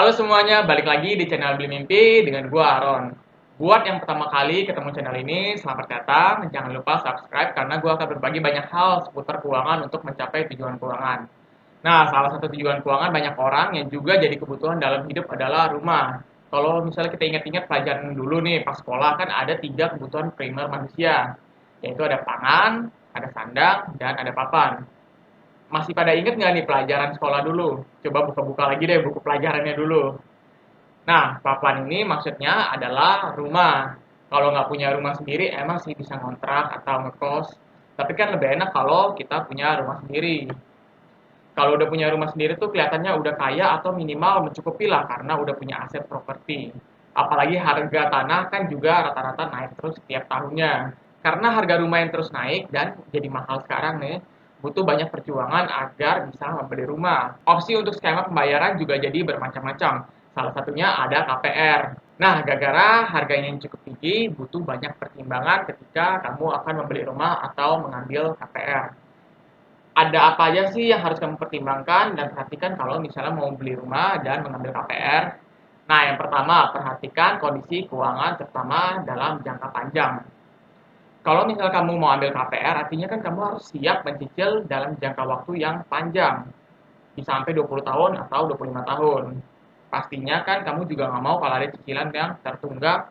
Halo semuanya, balik lagi di channel Beli Mimpi dengan gua Aaron. Buat yang pertama kali ketemu channel ini, selamat datang. Jangan lupa subscribe karena gua akan berbagi banyak hal seputar keuangan untuk mencapai tujuan keuangan. Nah, salah satu tujuan keuangan banyak orang yang juga jadi kebutuhan dalam hidup adalah rumah. Kalau misalnya kita ingat-ingat pelajaran dulu nih, pas sekolah kan ada tiga kebutuhan primer manusia, yaitu ada pangan, ada sandang, dan ada papan. Masih pada inget nggak nih pelajaran sekolah dulu? Coba buka-buka lagi deh buku pelajarannya dulu. Nah, papan ini maksudnya adalah rumah. Kalau nggak punya rumah sendiri, emang sih bisa ngontrak atau ngekos. Tapi kan lebih enak kalau kita punya rumah sendiri. Kalau udah punya rumah sendiri tuh kelihatannya udah kaya atau minimal mencukupi lah karena udah punya aset properti. Apalagi harga tanah kan juga rata-rata naik terus setiap tahunnya. Karena harga rumah yang terus naik dan jadi mahal sekarang nih, butuh banyak perjuangan agar bisa membeli rumah. Opsi untuk skema pembayaran juga jadi bermacam-macam. Salah satunya ada KPR. Nah, gara-gara harganya yang cukup tinggi, butuh banyak pertimbangan ketika kamu akan membeli rumah atau mengambil KPR. Ada apa aja sih yang harus kamu pertimbangkan dan perhatikan kalau misalnya mau beli rumah dan mengambil KPR? Nah, yang pertama, perhatikan kondisi keuangan terutama dalam jangka panjang. Kalau misalnya kamu mau ambil KPR, artinya kan kamu harus siap mencicil dalam jangka waktu yang panjang, bisa sampai 20 tahun atau 25 tahun. Pastinya kan kamu juga nggak mau kalau ada cicilan yang tertunggak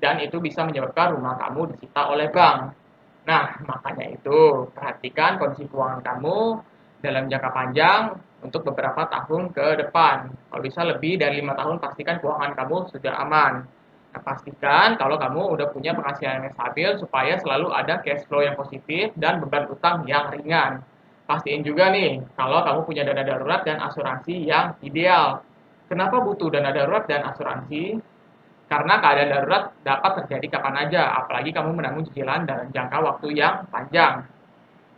dan itu bisa menyebabkan rumah kamu disita oleh bank. Nah, makanya itu, perhatikan kondisi keuangan kamu dalam jangka panjang untuk beberapa tahun ke depan. Kalau bisa lebih dari 5 tahun, pastikan keuangan kamu sudah aman. Nah, pastikan kalau kamu udah punya penghasilan yang stabil supaya selalu ada cash flow yang positif dan beban utang yang ringan. Pastiin juga nih, kalau kamu punya dana darurat dan asuransi yang ideal. Kenapa butuh dana darurat dan asuransi? Karena keadaan darurat dapat terjadi kapan aja, apalagi kamu menanggung cicilan dalam jangka waktu yang panjang.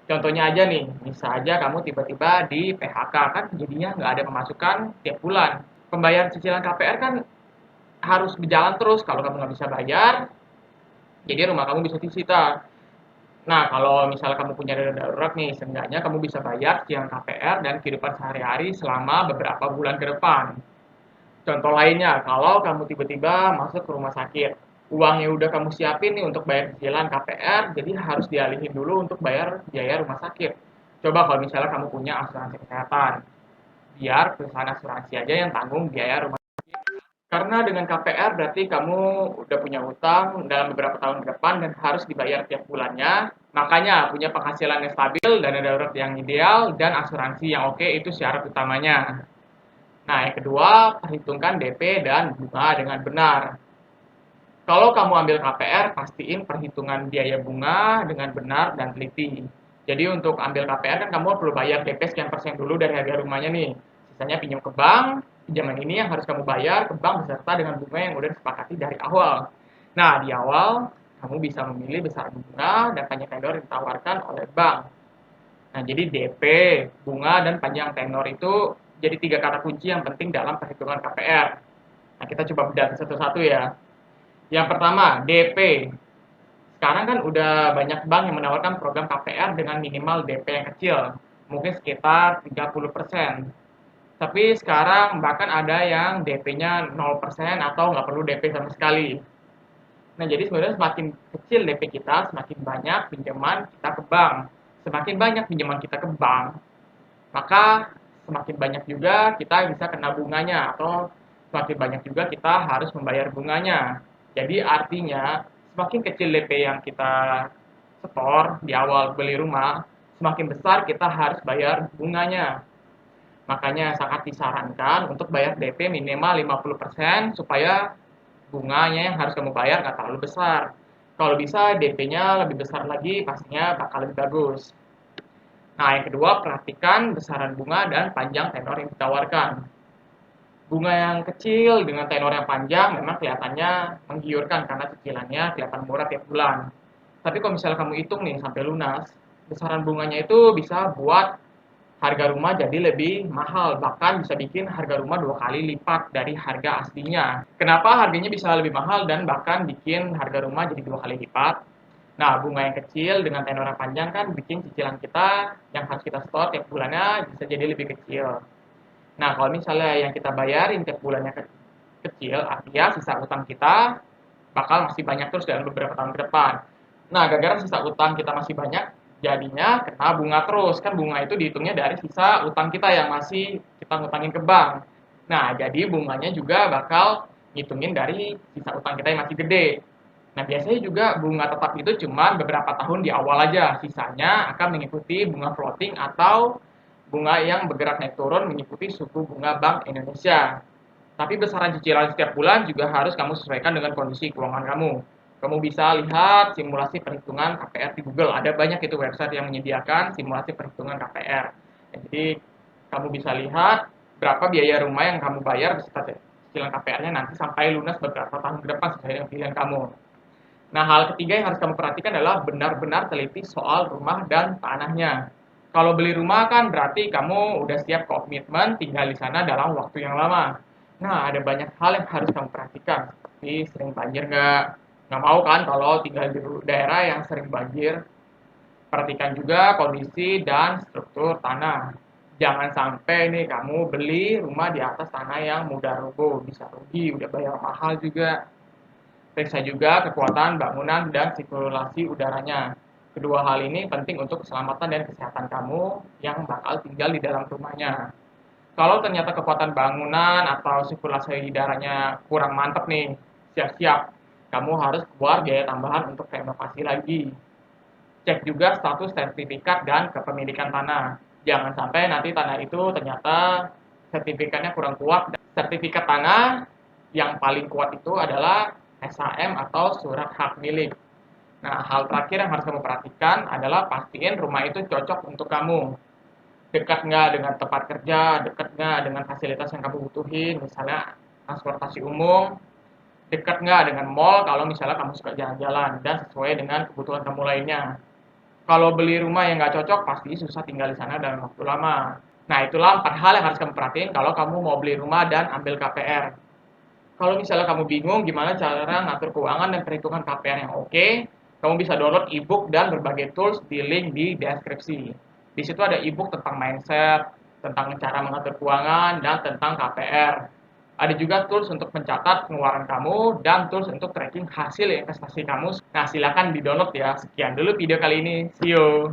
Contohnya aja nih, bisa aja kamu tiba-tiba di PHK, kan jadinya nggak ada pemasukan tiap bulan. Pembayaran cicilan KPR kan harus berjalan terus, kalau kamu nggak bisa bayar, jadi rumah kamu bisa disita. Nah, kalau misalnya kamu punya dana darurat nih, seenggaknya kamu bisa bayar cicilan KPR dan kehidupan sehari-hari selama beberapa bulan ke depan. Contoh lainnya, kalau kamu tiba-tiba masuk ke rumah sakit, uang yang udah kamu siapin nih untuk bayar cicilan KPR, jadi harus dialihin dulu untuk bayar biaya rumah sakit. Coba kalau misalnya kamu punya asuransi kesehatan, biar perusahaan asuransi aja yang tanggung biaya rumah. Karena dengan KPR berarti kamu udah punya utang dalam beberapa tahun ke depan dan harus dibayar tiap bulannya. Makanya punya penghasilan yang stabil, dana darurat yang ideal, dan asuransi yang oke itu syarat utamanya. Nah, yang kedua, perhitungkan DP dan bunga dengan benar. Kalau kamu ambil KPR, pastiin perhitungan biaya bunga dengan benar dan teliti. Jadi untuk ambil KPR kan kamu perlu bayar DP sekian persen dulu dari harga rumahnya nih. Sisanya pinjam ke bank, pinjaman ini yang harus kamu bayar ke bank beserta dengan bunga yang udah disepakati dari awal. Nah, di awal kamu bisa memilih besaran bunga dan panjang tenor yang ditawarkan oleh bank. Nah, jadi DP, bunga, dan panjang tenor itu jadi tiga kata kunci yang penting dalam perhitungan KPR. Nah, kita coba bedah satu-satu ya. Yang pertama, DP. Sekarang kan udah banyak bank yang menawarkan program KPR dengan minimal DP yang kecil, mungkin sekitar 30%. Tapi sekarang bahkan ada yang DP-nya 0% atau nggak perlu DP sama sekali. Nah, jadi sebenarnya semakin kecil DP kita, semakin banyak pinjaman kita ke bank. Semakin banyak pinjaman kita ke bank, maka semakin banyak juga kita bisa kena bunganya atau semakin banyak juga kita harus membayar bunganya. Jadi artinya semakin kecil DP yang kita setor di awal beli rumah, semakin besar kita harus bayar bunganya. Makanya sangat disarankan untuk bayar DP minimal 50% supaya bunganya yang harus kamu bayar nggak terlalu besar. Kalau bisa DP-nya lebih besar lagi pastinya bakal lebih bagus. Nah, yang kedua, perhatikan besaran bunga dan panjang tenor yang ditawarkan. Bunga yang kecil dengan tenor yang panjang memang kelihatannya menggiurkan karena cicilannya kelihatan murah tiap bulan. Tapi kalau misalnya kamu hitung nih sampai lunas, besaran bunganya itu bisa buat harga rumah jadi lebih mahal, bahkan bisa bikin harga rumah 2 kali lipat dari harga aslinya. Kenapa harganya bisa lebih mahal dan bahkan bikin harga rumah jadi 2 kali lipat? Nah, bunga yang kecil dengan tenor yang panjang kan bikin cicilan kita yang harus kita setor tiap bulannya bisa jadi lebih kecil. Nah, kalau misalnya yang kita bayarin tiap bulannya kecil, artinya sisa utang kita bakal masih banyak terus dalam beberapa tahun ke depan. Nah, gara-gara sisa utang kita masih banyak, jadinya kena bunga terus. Kan bunga itu dihitungnya dari sisa utang kita yang masih kita ngutangin ke bank. Nah, jadi bunganya juga bakal ngitungin dari sisa utang kita yang masih gede. Nah, biasanya juga bunga tetap itu cuma beberapa tahun di awal aja. Sisanya akan mengikuti bunga floating atau bunga yang bergerak naik turun mengikuti suku bunga Bank Indonesia. Tapi besaran cicilan setiap bulan juga harus kamu sesuaikan dengan kondisi keuangan kamu. Kamu bisa lihat simulasi perhitungan KPR di Google. Ada banyak itu website yang menyediakan simulasi perhitungan KPR. Jadi kamu bisa lihat berapa biaya rumah yang kamu bayar beserta cicilan KPR-nya nanti sampai lunas beberapa tahun ke depan sesuai dengan pilihan kamu. Nah, hal ketiga yang harus kamu perhatikan adalah benar-benar teliti soal rumah dan tanahnya. Kalau beli rumah kan berarti kamu udah siap komitmen tinggal di sana dalam waktu yang lama. Nah, ada banyak hal yang harus kamu perhatikan, seperti sering banjir nggak? Nggak mau kan kalau tinggal di daerah yang sering banjir. Perhatikan juga kondisi dan struktur tanah. Jangan sampai nih kamu beli rumah di atas tanah yang mudah roboh, bisa rugi, udah bayar mahal juga. Periksa juga kekuatan bangunan dan sirkulasi udaranya. Kedua hal ini penting untuk keselamatan dan kesehatan kamu yang bakal tinggal di dalam rumahnya. Kalau ternyata kekuatan bangunan atau sirkulasi udaranya kurang mantap nih, siap-siap. Kamu harus keluar biaya tambahan untuk renovasi lagi. Cek juga status sertifikat dan kepemilikan tanah. Jangan sampai nanti tanah itu ternyata sertifikatnya kurang kuat. Sertifikat tanah yang paling kuat itu adalah SHM atau surat hak milik. Nah, hal terakhir yang harus kamu perhatikan adalah pastiin rumah itu cocok untuk kamu. Dekat nggak dengan tempat kerja, dekat nggak dengan fasilitas yang kamu butuhin, misalnya transportasi umum, dekat nggak dengan mall kalau misalnya kamu suka jalan-jalan, dan sesuai dengan kebutuhan kamu lainnya. Kalau beli rumah yang nggak cocok, pasti susah tinggal di sana dalam waktu lama. Nah, itulah 4 hal yang harus kamu perhatiin kalau kamu mau beli rumah dan ambil KPR. Kalau misalnya kamu bingung gimana cara ngatur keuangan dan perhitungan KPR yang oke, kamu bisa download ebook dan berbagai tools di link di deskripsi. Di situ ada ebook tentang mindset, tentang cara mengatur keuangan, dan tentang KPR. Ada juga tools untuk mencatat pengeluaran kamu dan tools untuk tracking hasil investasi kamu. Nah, silakan di-download ya. Sekian dulu video kali ini. See you.